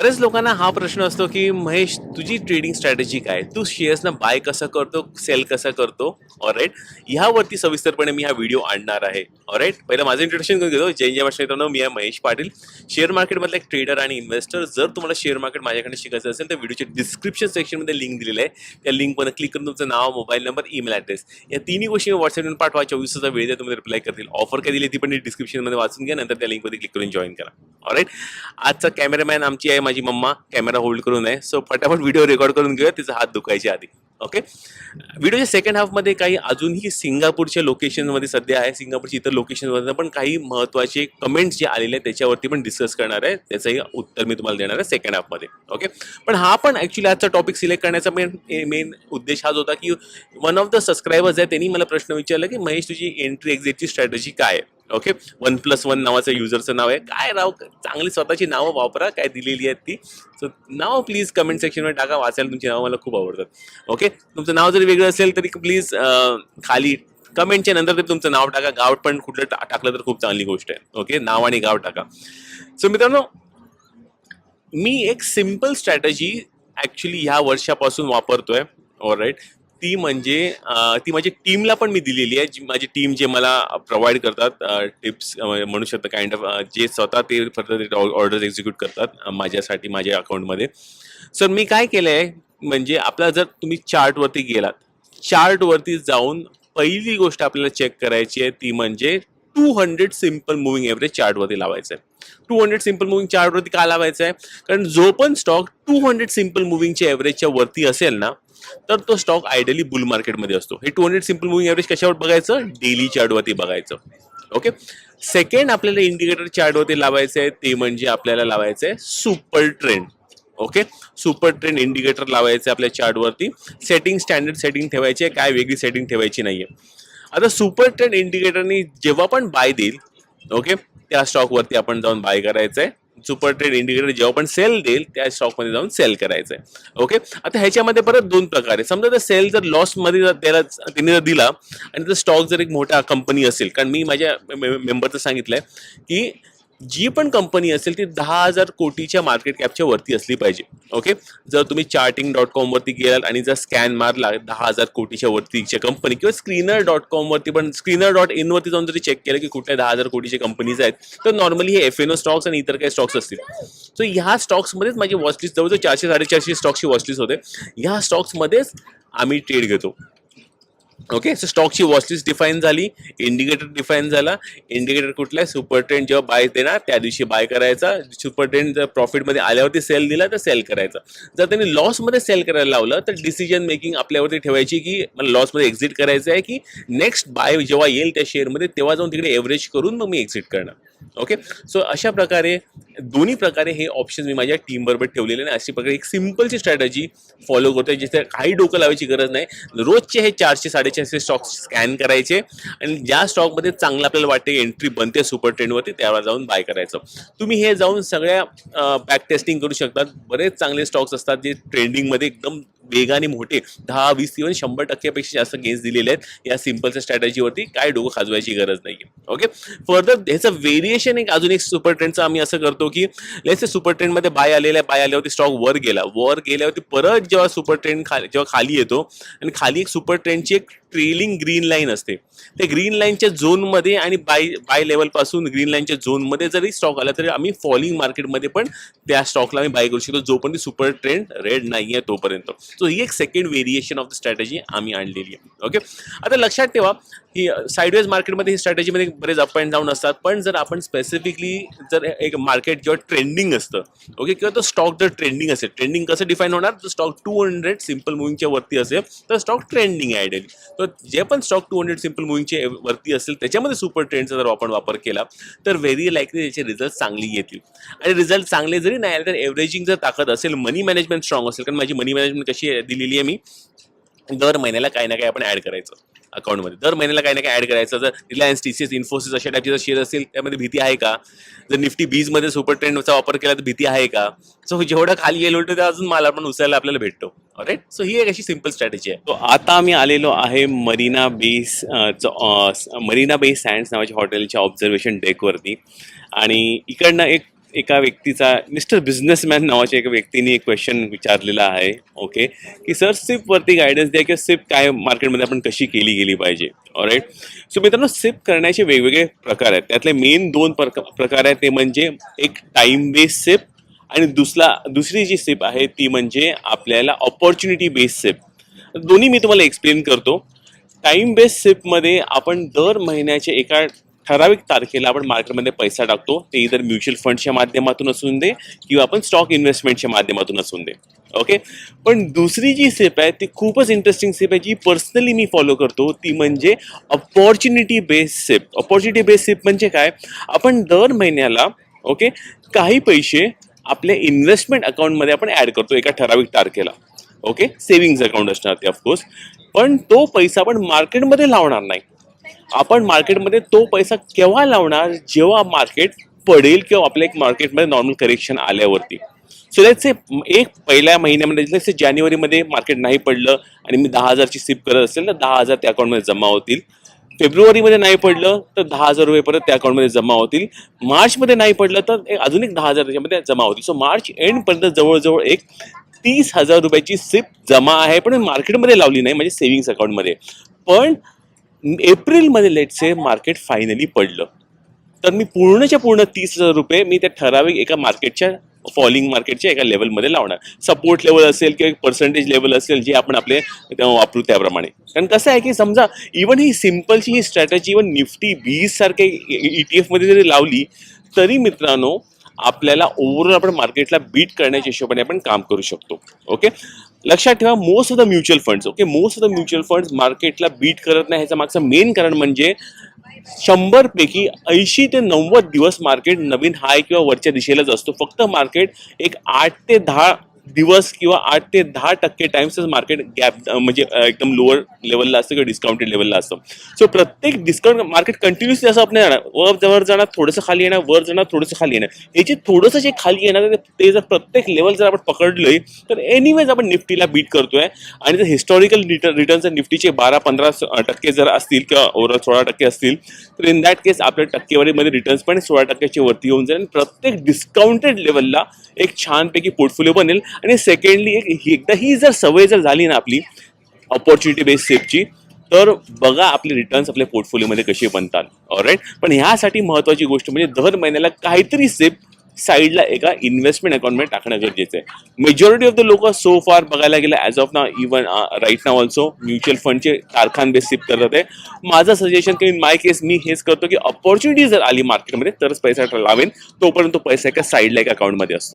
बऱ्याच लोकांना हा प्रश्न असतो की महेश तुझी ट्रेडिंग स्ट्रॅटेजी काय, तू शेअर्सना बाय कसं करतो, सेल कसा करतो. ऑलराईट, ह्यावरती सविस्तरपणे मी हा व्हिडिओ आणणार आहे. ऑलराईट, पहिलं माझं इंट्रोडक्शन करून घेतो. जय जय मित्रांनो, मी आहे महेश पाटील, शेअर मार्केटमधला एक ट्रेडर आणि इन्व्हेस्टर. जर तुम्हाला शेअर मार्केट माझ्याकडे शिकायचं असेल तर व्हिडिओच्या डिस्क्रिप्शन सेक्शनमध्ये लिंक दिलेलं आहे. त्या लिंकवर क्लिक करून तुमचं नाव, मोबाईल नंबर, ईमेल ॲड्रेस या तिन्ही गोष्टी व्हॉट्सअपवर पाठवा. 24 तासाचा वेळ द्या, तुम्ही रिप्लाय करतील. ऑफर काय दिली ती पण डिस्क्रिप्शनमध्ये वाचून घ्या, नंतर त्या लिंकमध्ये क्लिक करून जॉईन करा. ऑलराईट, आजचा कॅमेरामॅन आमची आहे माझी मम्मा, कॅमेरा होल्ड करून आहे. सो फटाफट व्हिडिओ रेकॉर्ड करून घेऊया तिचा हात दुखायच्या आधी. ओके, व्हिडिओच्या सेकंड हाफमध्ये काही अजूनही सिंगापूरच्या लोकेशनमध्ये सध्या आहे, सिंगापूरच्या इतर लोकेशनमध्ये पण काही महत्त्वाचे कमेंट्स जे आलेले आहेत त्याच्यावरती पण डिस्कस करणार आहे. त्याचंही उत्तर मी तुम्हाला देणार आहे सेकंड हाफमध्ये. ओके, पण हा पण ॲक्च्युली आजचा टॉपिक सिलेक्ट करण्याचा मेन उद्देश हाच होता की वन ऑफ द सबस्क्रायबर्स आहे त्यांनी मला प्रश्न विचारला की महेश तुझी एंट्री एक्झिटची स्ट्रॅटेजी काय आहे. ओके, 1+1 नावाचं युजरचं नाव आहे. काय राव, चांगली स्वतःची नावं वापरा काय दिलेली आहेत ती. सो नाव प्लीज कमेंट सेक्शनमध्ये टाका, वाचायला तुमची नावं मला खूप आवडतात. ओके, तुमचं नाव जरी वेगळं असेल तरी प्लीज खाली कमेंटच्या नंतर ते तुमचं नाव टाका. गाव पण कुठलं टाकलं तर खूप चांगली गोष्ट आहे. ओके, नाव आणि गाव टाका. सो मित्रांनो, मी एक सिम्पल स्ट्रॅटेजी ॲक्च्युली ह्या वर्षापासून वापरतोय. ऑलराईट, ती म्हणजे ती माझी टीमला पण मी दिलेली आहे. जी माझी टीम जे मला प्रोव्हाइड करतात टिप्स म्हणू शकता, काइंड ऑफ जे स्वतः ते फर्दर ऑर्डर्स एक्झिक्यूट करतात माझ्यासाठी माझ्या अकाउंटमध्ये. सर मी काय केलं आहे म्हणजे, आपला जर तुम्ही चार्टवरती गेलात, चार्टवरती जाऊन पहिली गोष्ट आपल्याला चेक करायची आहे ती म्हणजे 200 सिम्पल मुव्हिंग एव्हरेज चार्टवरती लावायचं आहे. 200 सिम्पल मुव्हिंग चार्टवरती का लावायचं आहे? कारण जो पण स्टॉक 200 सिम्पल मुव्हिंगच्या एव्हरेजच्या वरती असेल ना, तर तो स्टॉक आयडियली बुल मार्केटमध्ये असतो. हे 200 सिम्पल मुव्हिंग एव्हरेज कशावर बघायचं? डेली चार्टवरती बघायचं. ओके, सेकंड आपल्याला इंडिकेटर चार्टवरती लावायचं आहे ते म्हणजे आपल्याला लावायचं आहे super trend. Okay, super trend indicator लावायचं आहे आपल्या चार्टवरती. सेटिंग स्टँडर्ड सेटिंग ठेवायची आहे, काय वेगळी सेटिंग ठेवायची नाहीये. आता सुपर ट्रेंड इंडिकेटरनी जेव्हा पण बाय देईल, ओके, त्या स्टॉकवरती आपण जाऊन बाय करायचं आहे. सुपर ट्रेंड इंडिकेटर जेव्हा पण सेल देईल त्या स्टॉकमध्ये जाऊन सेल करायचं आहे. ओके, आता ह्याच्यामध्ये परत दोन प्रकार आहे. समजा जर सेल जर लॉसमध्ये त्याला त्यांनी जर दिला आणि जर स्टॉक जर एक मोठा कंपनी असेल, कारण मी माझ्या मेंबरचं सांगितलंय की जी पण कंपनी असेल ती 10,000 कोटीच्या मार्केट कॅपच्या वरती असली पाहिजे. ओके, जर तुम्ही charting.com वरती गेलात आणि जर स्कॅन मारला 10,000 कोटीच्या वरतीच्या कंपनी, किंवा screener.com वरती पण screener.in वरती जाऊन जरी चेक केलं की कुठल्या 10,000 कोटीच्या कंपनीज आहेत, तर नॉर्मली हे FNO स्टॉक्स आणि इतर काही स्टॉक्स असतील. सो ह्या स्टॉक्समध्येच माझी वॉचलिस्ट जवळजवळ 400-450 स्टॉक्सची वॉचलिस्ट होते. ह्या स्टॉक्समध्येच आम्ही ट्रेड घेतो. ओके, सो स्टॉकची वॉचलिस्ट डिफाईन झाली, इंडिकेटर डिफाईन झाला. इंडिकेटर कुठला आहे? सुपर ट्रेंड जेव्हा बाय देणार त्या दिवशी बाय करायचा. सुपर ट्रेंड जर प्रॉफिटमध्ये आल्यावरती सेल दिला तर सेल करायचा. जर त्यांनी लॉसमध्ये सेल करायला लावलं तर डिसिजन मेकिंग आपल्यावरती ठेवायची की मला लॉसमध्ये एक्झिट करायचं आहे की नेक्स्ट बाय जेव्हा येईल त्या शेअरमध्ये तेव्हा जाऊन तिकडे एव्हरेज करून मग मी एक्झिट करणार. ओके, सो अशा प्रकारे दोन्ही प्रकारे हे ऑप्शन मी माझ्या टीम बरोबर ठेवलेले आणि अशा प्रकारे एक सिम्पलची स्ट्रॅटेजी फॉलो करतोय, जिथे काही डोकं लावायची गरज नाही. रोजचे हे 400-450 स्टॉक स्कॅन करायचे आणि ज्या स्टॉकमध्ये चांगलं आपल्याला वाटते एंट्री बनते सुपर ट्रेंडवरती त्यावर जाऊन बाय करायचं. तुम्ही हे जाऊन सगळ्या बॅक टेस्टिंग करू शकतात. बरेच चांगले स्टॉक्स असतात जे ट्रेंडिंगमध्ये एकदम वेगाने मोठे 10, 20, इव्हन 100% जास्त गेन्स दिलेले आहेत या सिम्पलच्या स्ट्रॅटेजीवरती. काय डोकं खाजवायची गरज नाही. ओके, फर्दर ह्याचं व्हेरिएशन एक अजून एक सुपर ट्रेंडचं आम्ही असं करतो की लेट्स से सुपर ट्रेंडमध्ये बाय आल्यावरती स्टॉक वर गेल्यावरती परत जेव्हा सुपर ट्रेंड जेव्हा खाली येतो आणि खाली एक सुपर ट्रेंडची एक ट्रेलिंग ग्रीन लाईन असते, त्या ग्रीन लाईनच्या झोनमध्ये आणि बाय लेवलपासून ग्रीन लाईनच्या झोनमध्ये जरी स्टॉक आला तरी आम्ही फॉलिंग मार्केटमध्ये पण त्या स्टॉकला आम्ही बाय करू शकतो जोपर्यंत सुपर ट्रेंड रेड नाही आहे तोपर्यंत. सो ही एक second variation of the strategy आम्ही आणलेली आहे. ओके, आता लक्षात ठेवा ही साईडवेज मार्केटमध्ये ही स्ट्रॅटेजीमध्ये बरेच अप अँड डाऊन असतात, पण जर आपण स्पेसिफिकली जर एक मार्केट जेव्हा ट्रेंडिंग असतं, ओके, किंवा तो स्टॉक जर ट्रेंडिंग असेल, ट्रेंडिंग कसं डिफाईन होणार? तर स्टॉक 200 सिम्पल मुव्हिंगच्या वरती असेल तर स्टॉक ट्रेंडिंग आहे आयडियली. तर जे पण स्टॉक 200 सिम्पल मुव्हिंगच्या वरती असेल त्याच्यामध्ये सुपर ट्रेंडचा जर आपण वापर केला तर व्हेरी लाईकली त्याचे रिझल्ट चांगले येतील. आणि रिझल्ट चांगले जरी नाही आले तर एव्हरेजिंग जर ताकद असेल, मनी मॅनेजमेंट स्ट्रॉंग असेल, कारण माझी मनी मॅनेजमेंट कशी दिलेली आहे, मी दर महिन्याला काही ना काही आपण ऍड करायचं अकाउंटमध्ये. दर महिन्याला काही ना काही ऍड करायचं. जर रिलायन्स, TCS, इन्फोसिस अशा टाईपचे जर शेअर असेल त्यामध्ये भीती आहे का? जर निफ्टी 20मध्ये सुपर ट्रेंडचा वापर केला तर भीती आहे का? सो जेवढं खाली गेलो होतं ते अजून माल आपण उचलायला आपल्याला भेटतो. राईट, सो ही एक अशी सिम्पल स्ट्रॅटेजी आहे. तो आता आम्ही आलेलो आहे मरीना बे सँड्स नावाच्या हॉटेलच्या ऑब्झर्वेशन डेकवरती आणि इकडनं एक एका व्यक्तीचा मिस्टर बिझनेसमॅन नावाच्या एका व्यक्तीने एक क्वेश्चन विचारलेला आहे. ओके, की सर सिप वरती गायडन्स द्या, किंवा सिप काय मार्केटमध्ये आपण कशी केली गेली पाहिजे. ऑलराईट. सो मित्रांनो, सिप करण्याचे वेगवेगळे प्रकार आहेत. त्यातले मेन दोन प्रकार आहेत. ते म्हणजे एक टाइम बेस्ड सिप, आणि दुसरी जी सिप आहे ती म्हणजे आपल्याला ऑपॉर्च्युनिटी बेस्ड सिप. दोन्ही मी तुम्हाला एक्सप्लेन करतो. टाइम बेस्ड सिपमध्ये आपण दर महिन्याच्या एका ठराविक तारखेला आपण मार्केटमध्ये पैसा टाकतो. ते इतर म्युच्युअल फंडच्या माध्यमातून असून दे किंवा आपण स्टॉक इन्व्हेस्टमेंटच्या माध्यमातून असून दे. ओके. पण दुसरी जी सिप आहे ती खूपच इंटरेस्टिंग सिप आहे, जी पर्सनली मी फॉलो करतो. ती म्हणजे opportunity based SIP. Opportunity based SIP म्हणजे काय? आपण दर महिन्याला ओके काही पैसे आपल्या इन्व्हेस्टमेंट अकाउंटमध्ये आपण ॲड करतो एका ठराविक तारखेला. ओके, सेव्हिंग्ज अकाउंट असणार ते ऑफकोर्स. पण तो पैसा आपण मार्केटमध्ये लावणार नाही. आपण मार्केटमध्ये तो पैसा केव्हा लावणार? जेव्हा मार्केट पडेल किंवा आपल्या एक मार्केटमध्ये नॉर्मल करेक्शन आल्यावरती. सो लेट्स से एक पहिल्या महिन्यामध्ये लेट्स से जानेवारीमध्ये मार्केट नाही पडलं आणि मी 10,000ची सिप करत असेल तर 10,000 त्या अकाउंटमध्ये जमा होतील. फेब्रुवारीमध्ये नाही पडलं तर 10,000 रुपये परत त्या अकाउंटमध्ये जमा होतील. मार्चमध्ये नाही पडलं तर अजून एक 10,000 त्याच्यामध्ये जमा होतील. सो मार्च एंडपर्यंत जवळजवळ एक 30,000 रुपयाची सिप जमा आहे, पण मार्केटमध्ये लावली नाही, म्हणजे सेव्हिंग्स अकाउंटमध्ये. पण एप्रिलमध्ये लेट से मार्केट फायनली पडलं तर मी पूर्णच्या पूर्ण 30,000 रुपये मी त्या ठराविक एका मार्केटच्या फॉलिंग मार्केटच्या एका लेवलमध्ये लावणार. सपोर्ट लेवल असेल किंवा एक पर्सेंटेज लेवल असेल जे आपण आपले वापरू त्याप्रमाणे. कारण कसं आहे की समजा इव्हन ही सिम्पलची ही स्ट्रॅटेजी इव्हन निफ्टी 20 सारख्या ETF मध्ये जरी लावली तरी मित्रांनो आपल्याला ओव्हरऑल आपण मार्केटला बीट करण्याच्या हिशोबाने आपण काम करू शकतो. ओके, लक्षात ठेवा, most of the mutual funds most of the mutual funds मार्केटला बीट करत नाही. ह्याचं मागचं मेन कारण म्हणजे 100 पैकी 80 ते 90 दिवस मार्केट नवीन हाय किंवा वरच्या दिशेलाच असतो. फक्त मार्केट एक 8 ते 10 दिवस किंवा 8 ते 10% टाइम्सच मार्केट गॅप म्हणजे एकदम लोअर लेवलला असतं किंवा डिस्काउंटेड लेवलला असतं. सो प्रत्येक डिस्काउंट मार्केट कंटिन्युअसली असं आपण वर जाणार, थोडंसं खाली येणार, वर जाणार, थोडंसं खाली येणार. हे जे थोडंसं जे खाली येणार ते जर प्रत्येक लेवल जर आपण पकडलोय तर एनिवेज आपण निफ्टीला बीट करतोय. आणि जर हिस्टॉरिकल रिटर्न्स जर निफ्टीचे 12-15% जर असतील किंवा ओव्हरऑल 16% असतील तर इन दॅट केस आपल्या टक्केवारीमध्ये रिटर्न्स पण 16%च्या वरती येऊन जाईल. आणि प्रत्येक डिस्काउंटेड लेवलला एक छानपैकी पोर्टफोलिओ बनेल. आणि सेकंडली एकदा ही जर सवय जर झाली ना आपली ऑपॉर्च्युनिटी बेस्ड सेफची, तर बघा आपले रिटर्न्स आपल्या पोर्टफोलिओमध्ये कसे बनतात. ऑलराईट. पण ह्यासाठी महत्त्वाची गोष्ट म्हणजे दर महिन्याला काहीतरी सेफ साईडला एका इन्व्हेस्टमेंट अकाउंटमध्ये टाकणं गरजेचं आहे. मेजॉरिटी ऑफ द लोक सो फार बघायला गेलं ॲज ऑफ ना इव्हन राईट नाव ऑल्सो म्युच्युअल फंडचे कारखान बेस सिप करत आहे. माझं सजेशन की इन माय केस मी हेच करतो की ऑपॉर्च्युनिटी जर आली मार्केटमध्ये तरच पैसा लावेन, तोपर्यंत तो पैसा एका साईडला एका अकाउंटमध्ये असतो.